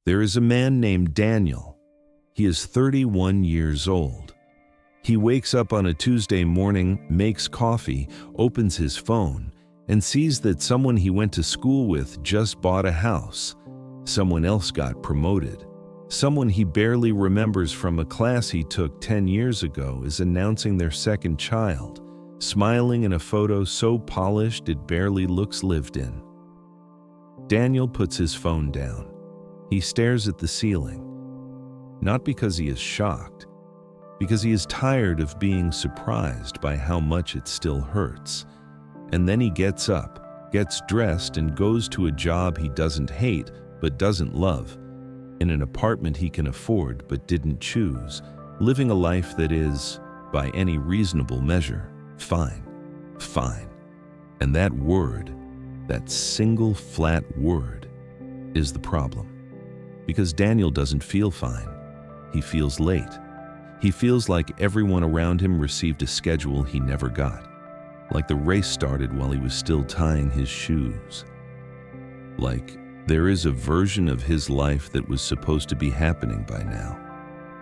There is a man named Daniel. He is 31 years old. He wakes up on a Tuesday morning, makes coffee, opens his phone, and sees that someone he went to school with just bought a house. Someone else got promoted. Someone he barely remembers from a class he took 10 years ago is announcing their second child, smiling in a photo so polished it barely looks lived in. Daniel puts his phone down. He stares at the ceiling, not because he is shocked, because he is tired of being surprised by how much it still hurts. And then he gets up, gets dressed, and goes to a job he doesn't hate but doesn't love, in an apartment he can afford but didn't choose, living a life that is, by any reasonable measure, fine. Fine. And that word, that single flat word, is the problem. Because Daniel doesn't feel fine. He feels late. He feels like everyone around him received a schedule he never got. Like the race started while he was still tying his shoes. Like there is a version of his life that was supposed to be happening by now.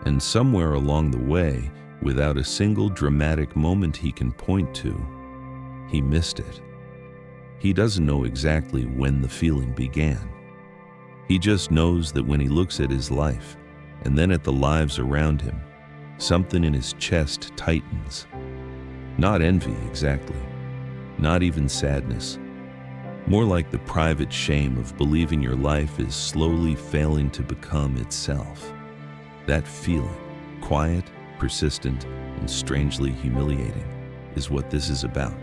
And somewhere along the way, without a single dramatic moment he can point to, he missed it. He doesn't know exactly when the feeling began. He just knows that when he looks at his life, and then at the lives around him, something in his chest tightens. Not envy exactly, not even sadness. More like the private shame of believing your life is slowly failing to become itself. That feeling, quiet, persistent, and strangely humiliating, is what this is about.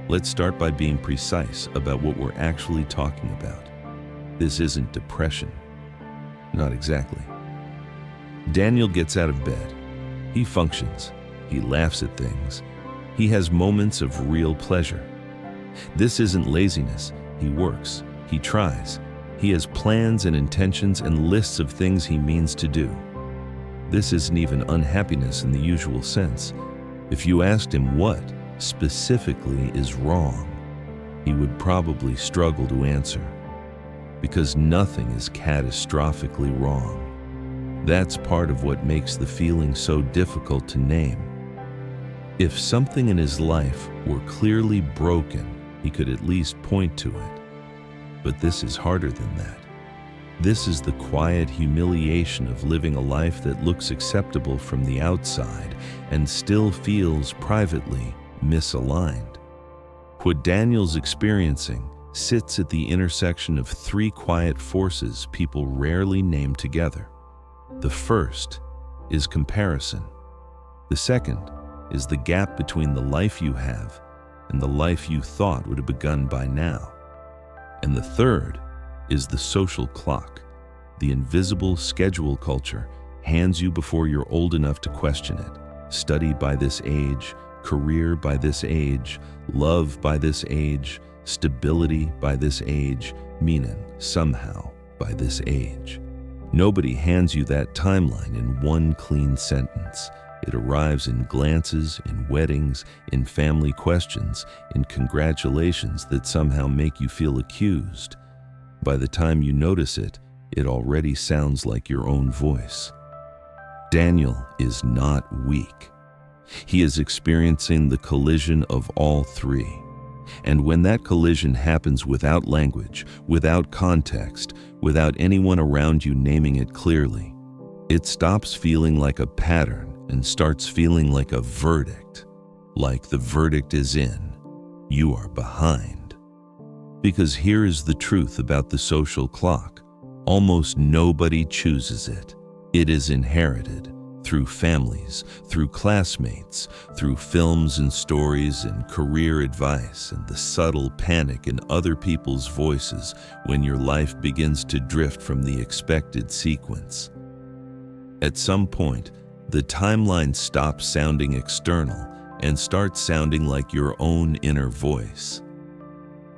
Let's start by being precise about what we're actually talking about. This isn't depression. Not exactly. Daniel gets out of bed. He functions. He laughs at things. He has moments of real pleasure. This isn't laziness. He works. He tries. He has plans and intentions and lists of things he means to do. This isn't even unhappiness in the usual sense. If you asked him what specifically is wrong, he would probably struggle to answer. Because nothing is catastrophically wrong. That's part of what makes the feeling so difficult to name. If something in his life were clearly broken, he could at least point to it. But this is harder than that. This is the quiet humiliation of living a life that looks acceptable from the outside and still feels privately misaligned. What Daniel's experiencing sits at the intersection of three quiet forces people rarely name together. The first is comparison. The second is the gap between the life you have and the life you thought would have begun by now. And the third is the social clock. The invisible schedule culture hands you before you're old enough to question it. Study by this age, career by this age, love by this age, stability by this age, meaning somehow by this age. Nobody hands you that timeline in one clean sentence. It arrives in glances, in weddings, in family questions, in congratulations that somehow make you feel accused. By the time you notice it, it already sounds like your own voice. Daniel is not weak. He is experiencing the collision of all three. And when that collision happens without language, without context, without anyone around you naming it clearly, it stops feeling like a pattern and starts feeling like a verdict. Like the verdict is in, you are behind. Because here is the truth about the social clock. Almost nobody chooses it. It is inherited. Through families, through classmates, through films and stories and career advice and the subtle panic in other people's voices when your life begins to drift from the expected sequence. At some point, the timeline stops sounding external and starts sounding like your own inner voice.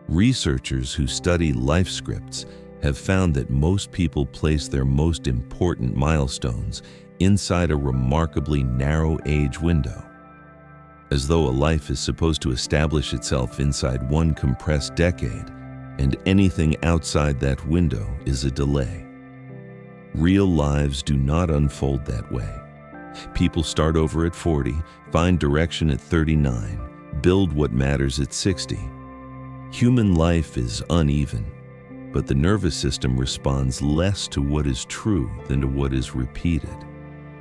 Researchers who study life scripts have found that most people place their most important milestones inside a remarkably narrow age window, as though a life is supposed to establish itself inside one compressed decade, and anything outside that window is a delay. Real lives do not unfold that way. People start over at 40, find direction at 39, build what matters at 60. Human life is uneven, but the nervous system responds less to what is true than to what is repeated.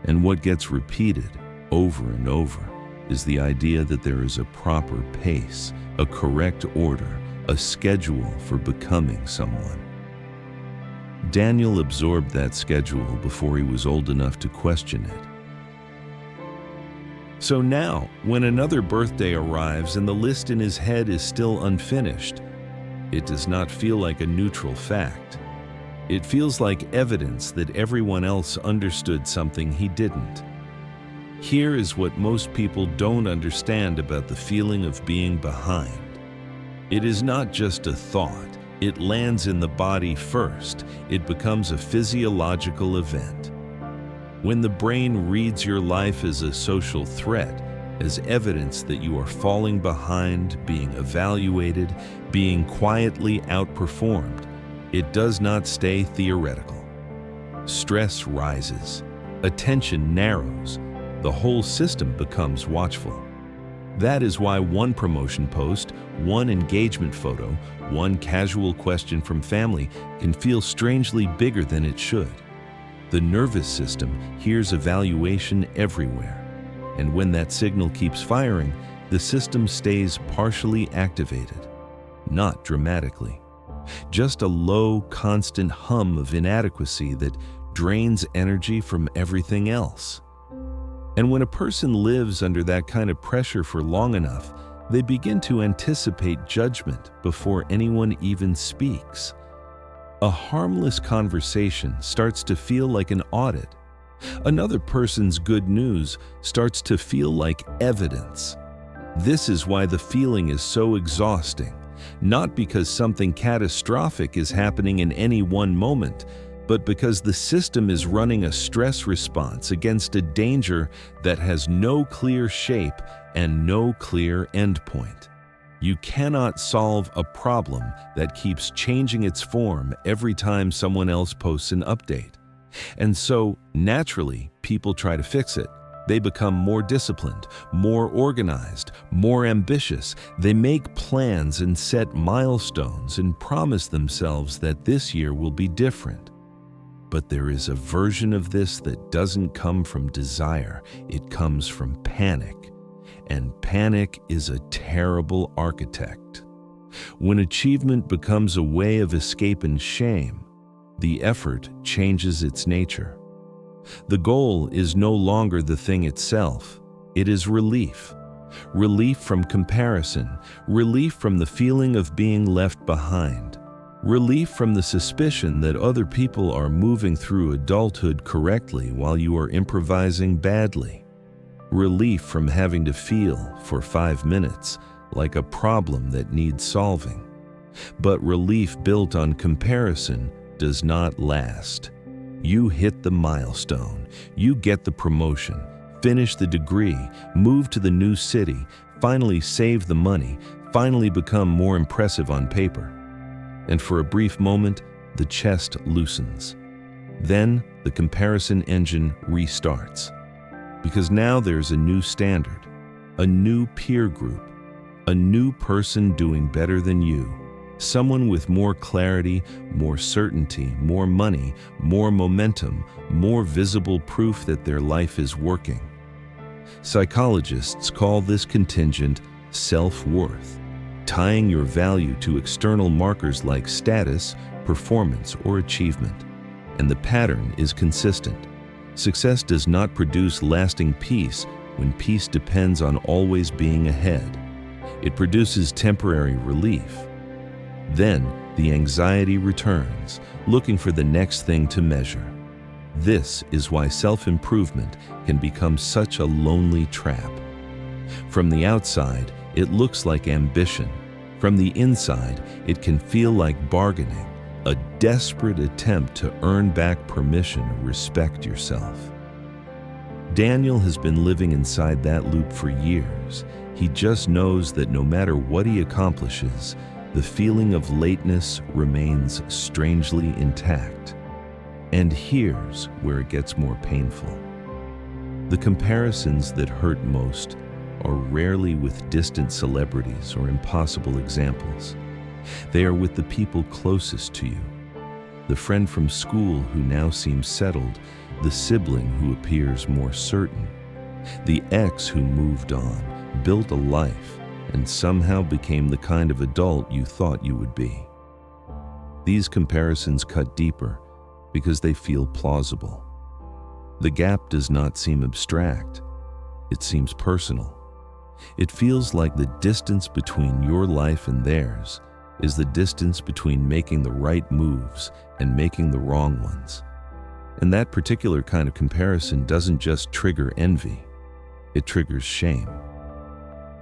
And what gets repeated over and over is the idea that there is a proper pace, a correct order, a schedule for becoming someone. Daniel absorbed that schedule before he was old enough to question it. So now, when another birthday arrives and the list in his head is still unfinished, it does not feel like a neutral fact. It feels like evidence that everyone else understood something he didn't. Here is what most people don't understand about the feeling of being behind. It is not just a thought. It lands in the body first. It becomes a physiological event. When the brain reads your life as a social threat, as evidence that you are falling behind, being evaluated, being quietly outperformed, it does not stay theoretical. Stress rises, attention narrows, the whole system becomes watchful. That is why one promotion post, one engagement photo, one casual question from family can feel strangely bigger than it should. The nervous system hears evaluation everywhere, and when that signal keeps firing, the system stays partially activated, not dramatically. Just a low, constant hum of inadequacy that drains energy from everything else. And when a person lives under that kind of pressure for long enough, they begin to anticipate judgment before anyone even speaks. A harmless conversation starts to feel like an audit. Another person's good news starts to feel like evidence. This is why the feeling is so exhausting, not because something catastrophic is happening in any one moment, but because the system is running a stress response against a danger that has no clear shape and no clear endpoint. You cannot solve a problem that keeps changing its form every time someone else posts an update. And so, naturally, people try to fix it. They become more disciplined, more organized, more ambitious. They make plans and set milestones and promise themselves that this year will be different. But there is a version of this that doesn't come from desire. It comes from panic. And panic is a terrible architect. When achievement becomes a way of escape and shame, the effort changes its nature. The goal is no longer the thing itself. It is relief. Relief from comparison. Relief from the feeling of being left behind. Relief from the suspicion that other people are moving through adulthood correctly while you are improvising badly. Relief from having to feel, for 5 minutes, like a problem that needs solving. But relief built on comparison does not last. You hit the milestone, you get the promotion, finish the degree, move to the new city, finally save the money, finally become more impressive on paper. And for a brief moment, the chest loosens. Then the comparison engine restarts. Because now there's a new standard, a new peer group, a new person doing better than you, someone with more clarity, more certainty, more money, more momentum, more visible proof that their life is working. Psychologists call this contingent self-worth, tying your value to external markers like status, performance, or achievement. And the pattern is consistent. Success does not produce lasting peace when peace depends on always being ahead. It produces temporary relief. Then the anxiety returns, looking for the next thing to measure. This is why self-improvement can become such a lonely trap. From the outside, it looks like ambition. From the inside, it can feel like bargaining, a desperate attempt to earn back permission to respect yourself. Daniel has been living inside that loop for years. He just knows that no matter what he accomplishes, the feeling of lateness remains strangely intact. And here's where it gets more painful. The comparisons that hurt most are rarely with distant celebrities or impossible examples. They are with the people closest to you. The friend from school who now seems settled, the sibling who appears more certain, the ex who moved on, built a life, and somehow became the kind of adult you thought you would be. These comparisons cut deeper because they feel plausible. The gap does not seem abstract. It seems personal. It feels like the distance between your life and theirs is the distance between making the right moves and making the wrong ones. And that particular kind of comparison doesn't just trigger envy, it triggers shame.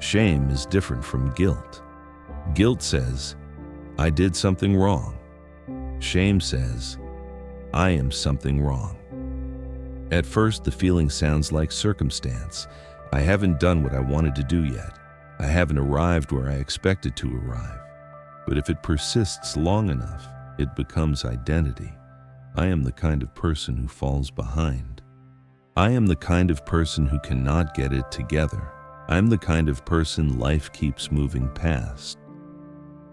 Shame is different from guilt. Guilt says, I did something wrong. Shame says, I am something wrong. At first, the feeling sounds like circumstance. I haven't done what I wanted to do yet. I haven't arrived where I expected to arrive. But if it persists long enough, it becomes identity. I am the kind of person who falls behind. I am the kind of person who cannot get it together. I'm the kind of person life keeps moving past.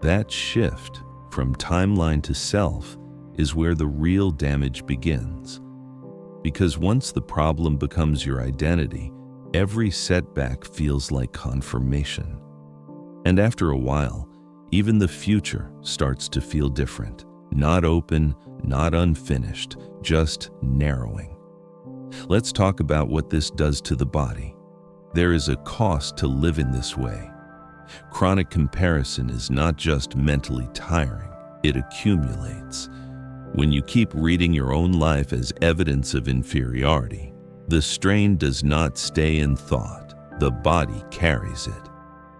That shift from timeline to self is where the real damage begins. Because once the problem becomes your identity, every setback feels like confirmation. And after a while, even the future starts to feel different. Not open, not unfinished, just narrowing. Let's talk about what this does to the body. There is a cost to living this way. Chronic comparison is not just mentally tiring, it accumulates. When you keep reading your own life as evidence of inferiority, the strain does not stay in thought, the body carries it.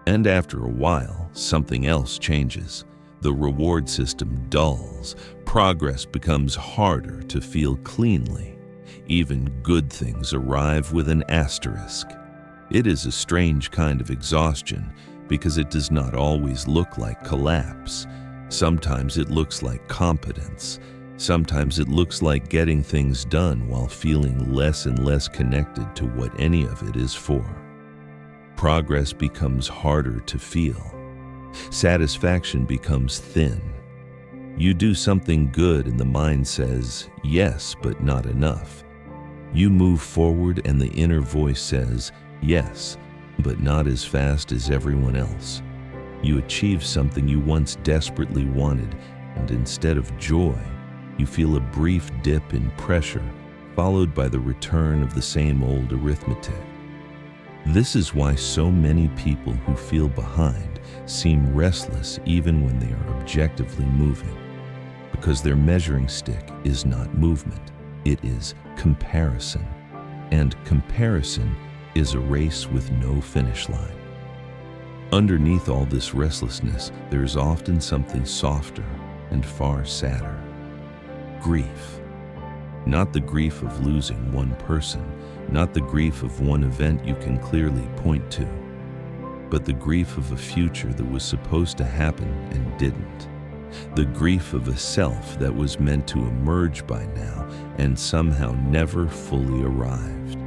And after a while, something else changes. The reward system dulls, progress becomes harder to feel cleanly. Even good things arrive with an asterisk. It is a strange kind of exhaustion because it does not always look like collapse. Sometimes it looks like competence. Sometimes it looks like getting things done while feeling less and less connected to what any of it is for. Progress becomes harder to feel. Satisfaction becomes thin. You do something good and the mind says, yes, but not enough. You move forward and the inner voice says, yes, but not as fast as everyone else. You achieve something you once desperately wanted, and instead of joy, you feel a brief dip in pressure, followed by the return of the same old arithmetic. This is why so many people who feel behind seem restless even when they are objectively moving, because their measuring stick is not movement, it is comparison. And comparison is a race with no finish line. Underneath all this restlessness, there is often something softer and far sadder. Grief. Not the grief of losing one person, not the grief of one event you can clearly point to, but the grief of a future that was supposed to happen and didn't. The grief of a self that was meant to emerge by now and somehow never fully arrived.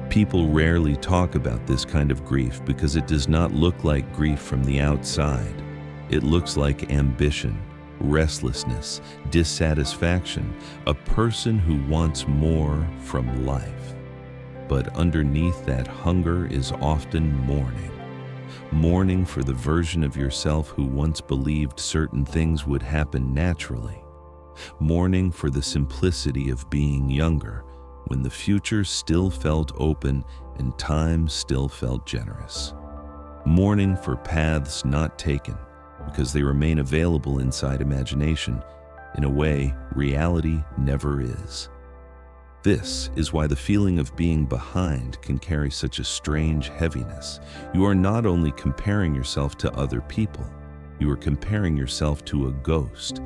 People rarely talk about this kind of grief because it does not look like grief from the outside. It looks like ambition, restlessness, dissatisfaction, a person who wants more from life. But underneath that hunger is often mourning. Mourning for the version of yourself who once believed certain things would happen naturally. Mourning for the simplicity of being younger, when the future still felt open and time still felt generous. Mourning for paths not taken, because they remain available inside imagination. In a way, reality never is. This is why the feeling of being behind can carry such a strange heaviness. You are not only comparing yourself to other people, you are comparing yourself to a ghost,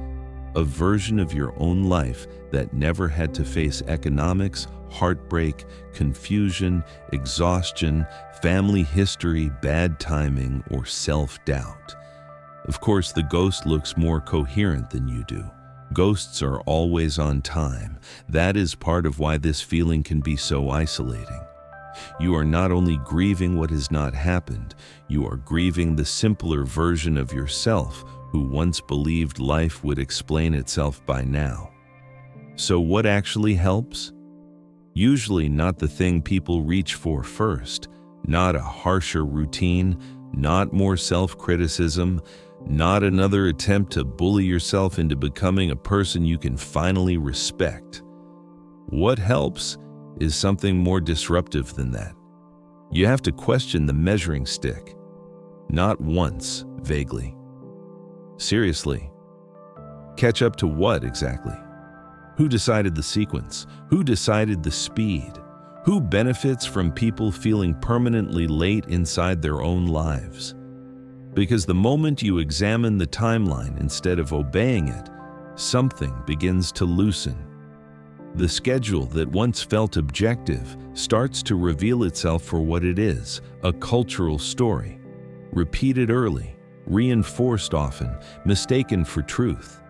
a version of your own life that never had to face economics, heartbreak, confusion, exhaustion, family history, bad timing, or self-doubt. Of course, the ghost looks more coherent than you do, Ghosts are always on time. That is part of why this feeling can be so isolating. You are not only grieving what has not happened, you are grieving the simpler version of yourself who once believed life would explain itself by now. So what actually helps? Usually not the thing people reach for first, not a harsher routine, not more self-criticism, not another attempt to bully yourself into becoming a person you can finally respect. What helps is something more disruptive than that. You have to question the measuring stick. Not once, vaguely. Seriously. Catch up to what exactly? Who decided the sequence? Who decided the speed? Who benefits from people feeling permanently late inside their own lives? Because the moment you examine the timeline instead of obeying it, something begins to loosen. The schedule that once felt objective starts to reveal itself for what it is, a cultural story. Repeated early, reinforced often, mistaken for truth.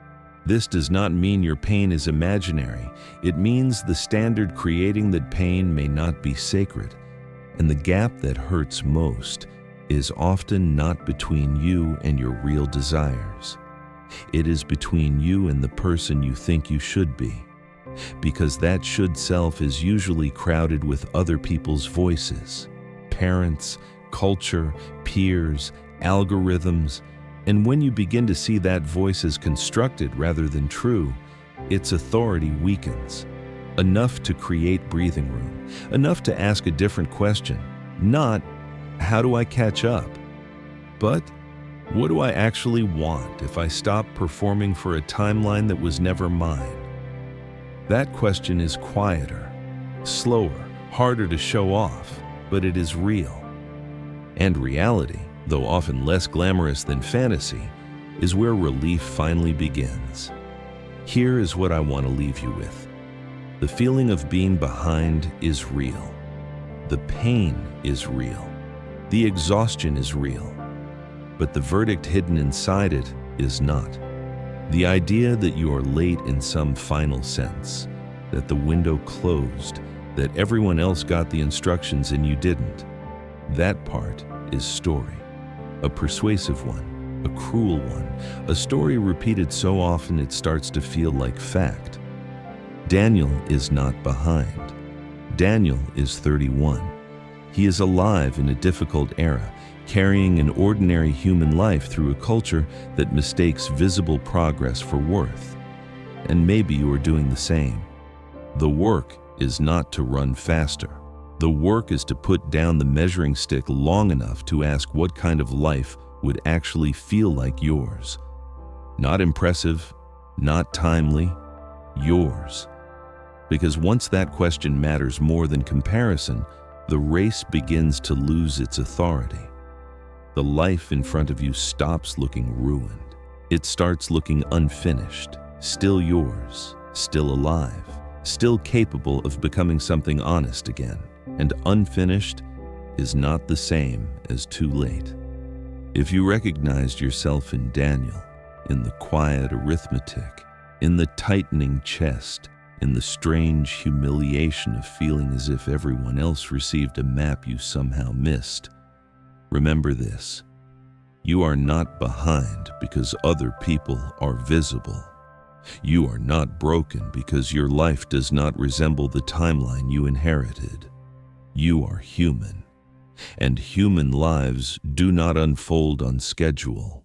This does not mean your pain is imaginary. It means the standard creating that pain may not be sacred. And the gap that hurts most is often not between you and your real desires. It is between you and the person you think you should be. Because that should self is usually crowded with other people's voices, parents, culture, peers, algorithms, and when you begin to see that voice as constructed rather than true, its authority weakens. Enough to create breathing room, enough to ask a different question, not, how do I catch up? But, what do I actually want if I stop performing for a timeline that was never mine? That question is quieter, slower, harder to show off, but it is real. And reality, though often less glamorous than fantasy, is where relief finally begins. Here is what I want to leave you with. The feeling of being behind is real. The pain is real. The exhaustion is real. But the verdict hidden inside it is not. The idea that you are late in some final sense, that the window closed, that everyone else got the instructions and you didn't, that part is story. A persuasive one, a cruel one, a story repeated so often it starts to feel like fact. Daniel is not behind. Daniel is 31. He is alive in a difficult era, carrying an ordinary human life through a culture that mistakes visible progress for worth. And maybe you are doing the same. The work is not to run faster. The work is to put down the measuring stick long enough to ask what kind of life would actually feel like yours. Not impressive, not timely, yours. Because once that question matters more than comparison, the race begins to lose its authority. The life in front of you stops looking ruined. It starts looking unfinished, still yours, still alive, still capable of becoming something honest again. And unfinished is not the same as too late. If you recognized yourself in Daniel, in the quiet arithmetic, in the tightening chest, in the strange humiliation of feeling as if everyone else received a map you somehow missed, remember this: you are not behind because other people are visible. You are not broken because your life does not resemble the timeline you inherited. You are human, and human lives do not unfold on schedule.